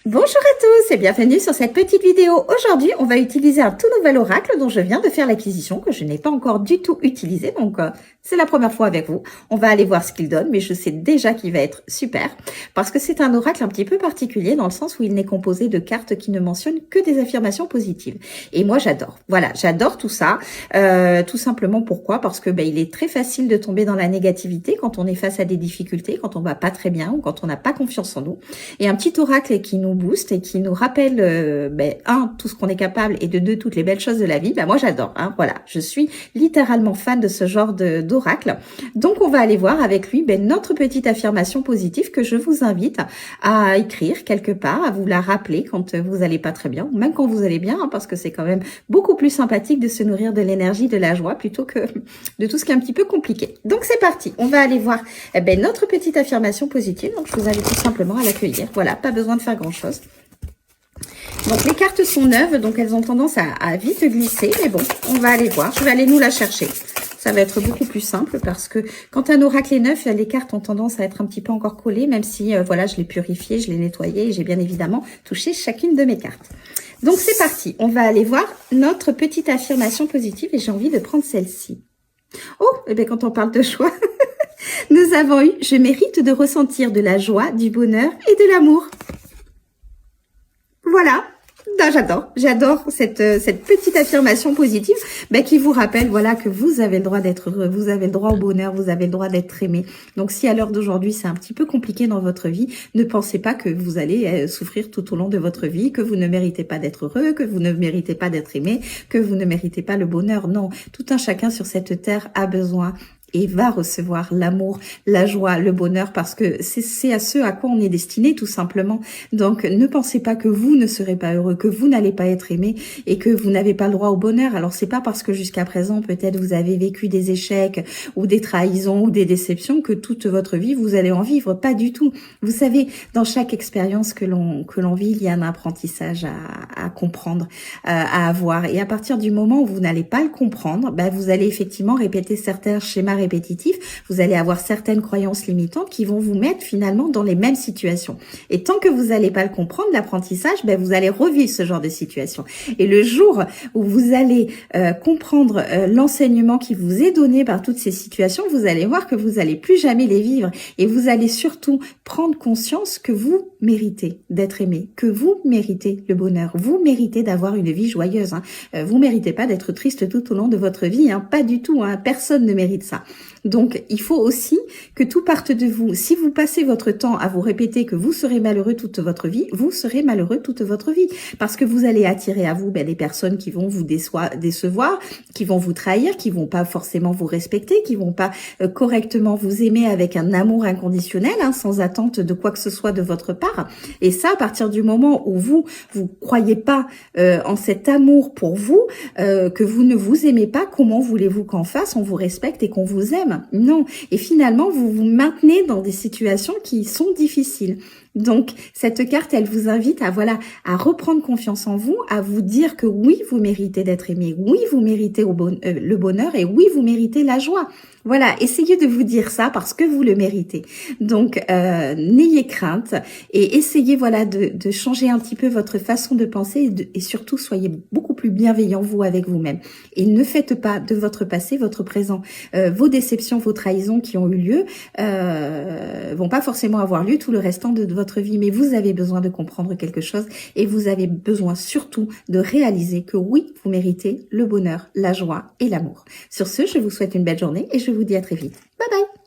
Bonjour à tous et bienvenue sur cette petite vidéo. Aujourd'hui, on va utiliser un tout nouvel oracle dont je viens de faire l'acquisition, que je n'ai pas encore du tout utilisé, donc c'est la première fois avec vous. On va aller voir ce qu'il donne, mais je sais déjà qu'il va être super, parce que c'est un oracle un petit peu particulier dans le sens où il n'est composé de cartes qui ne mentionnent que des affirmations positives. Et moi, j'adore. Voilà, j'adore tout ça. Tout simplement pourquoi? Parce que il est très facile de tomber dans la négativité quand on est face à des difficultés, quand on va pas très bien ou quand on n'a pas confiance en nous. Et un petit oracle qui nous booste et qui nous rappelle tout ce qu'on est capable et de deux, toutes les belles choses de la vie, moi j'adore, voilà, je suis littéralement fan de ce genre d'oracle. Donc on va aller voir avec lui notre petite affirmation positive que je vous invite à écrire quelque part, à vous la rappeler quand vous allez pas très bien, ou même quand vous allez bien, parce que c'est quand même beaucoup plus sympathique de se nourrir de l'énergie, de la joie, plutôt que de tout ce qui est un petit peu compliqué. Donc c'est parti, on va aller voir notre petite affirmation positive. Donc je vous invite tout simplement à l'accueillir. Voilà, pas besoin de faire grand chose. Donc les cartes sont neuves, donc elles ont tendance à vite glisser, mais bon, on va aller voir. Je vais aller nous la chercher. Ça va être beaucoup plus simple parce que quand un oracle est neuf, les cartes ont tendance à être un petit peu encore collées, même si voilà, je l'ai purifié, je l'ai nettoyé et j'ai bien évidemment touché chacune de mes cartes. Donc c'est parti, on va aller voir notre petite affirmation positive et j'ai envie de prendre celle-ci. Oh, et bien quand on parle de joie, nous avons eu « Je mérite de ressentir de la joie, du bonheur et de l'amour ». Voilà, j'adore cette petite affirmation positive qui vous rappelle voilà que vous avez le droit d'être heureux, vous avez le droit au bonheur, vous avez le droit d'être aimé. Donc si à l'heure d'aujourd'hui c'est un petit peu compliqué dans votre vie, ne pensez pas que vous allez souffrir tout au long de votre vie, que vous ne méritez pas d'être heureux, que vous ne méritez pas d'être aimé, que vous ne méritez pas le bonheur. Non, tout un chacun sur cette terre a besoin et va recevoir l'amour, la joie, le bonheur, parce que c'est à ce à quoi on est destiné, tout simplement. Donc, ne pensez pas que vous ne serez pas heureux, que vous n'allez pas être aimé et que vous n'avez pas le droit au bonheur. Alors, c'est pas parce que jusqu'à présent, peut-être vous avez vécu des échecs ou des trahisons ou des déceptions que toute votre vie, vous allez en vivre. Pas du tout. Vous savez, dans chaque expérience que l'on vit, il y a un apprentissage à comprendre, à avoir. Et à partir du moment où vous n'allez pas le comprendre, vous allez effectivement répéter certains schémas répétitif, vous allez avoir certaines croyances limitantes qui vont vous mettre finalement dans les mêmes situations. Et tant que vous n'allez pas le comprendre, l'apprentissage, vous allez revivre ce genre de situation. Et le jour où vous allez comprendre l'enseignement qui vous est donné par toutes ces situations, vous allez voir que vous n'allez plus jamais les vivre. Et vous allez surtout prendre conscience que vous méritez d'être aimé, que vous méritez le bonheur, vous méritez d'avoir une vie joyeuse. Vous méritez pas d'être triste tout au long de votre vie, pas du tout. Personne ne mérite ça. Donc, il faut aussi que tout parte de vous. Si vous passez votre temps à vous répéter que vous serez malheureux toute votre vie, vous serez malheureux toute votre vie. Parce que vous allez attirer à vous des personnes qui vont vous décevoir, qui vont vous trahir, qui vont pas forcément vous respecter, qui vont pas correctement vous aimer avec un amour inconditionnel, sans attente de quoi que ce soit de votre part. Et ça, à partir du moment où vous croyez pas en cet amour pour vous, que vous ne vous aimez pas, comment voulez-vous qu'en face on vous respecte et qu'on vous aime? Non. Et finalement, vous vous maintenez dans des situations qui sont difficiles. Donc, cette carte, elle vous invite à reprendre confiance en vous, à vous dire que oui, vous méritez d'être aimé, oui, vous méritez le bonheur et oui, vous méritez la joie. Voilà, essayez de vous dire ça parce que vous le méritez. Donc, n'ayez crainte et essayez de changer un petit peu votre façon de penser et surtout, soyez beaucoup plus bienveillant vous avec vous-même. Et ne faites pas de votre passé votre présent. Vos déceptions, vos trahisons qui ont eu lieu vont pas forcément avoir lieu tout le restant de votre vie, mais vous avez besoin de comprendre quelque chose et vous avez besoin surtout de réaliser que oui, vous méritez le bonheur, la joie et l'amour. Sur ce, je vous souhaite une belle journée et je vous dis à très vite. Bye bye!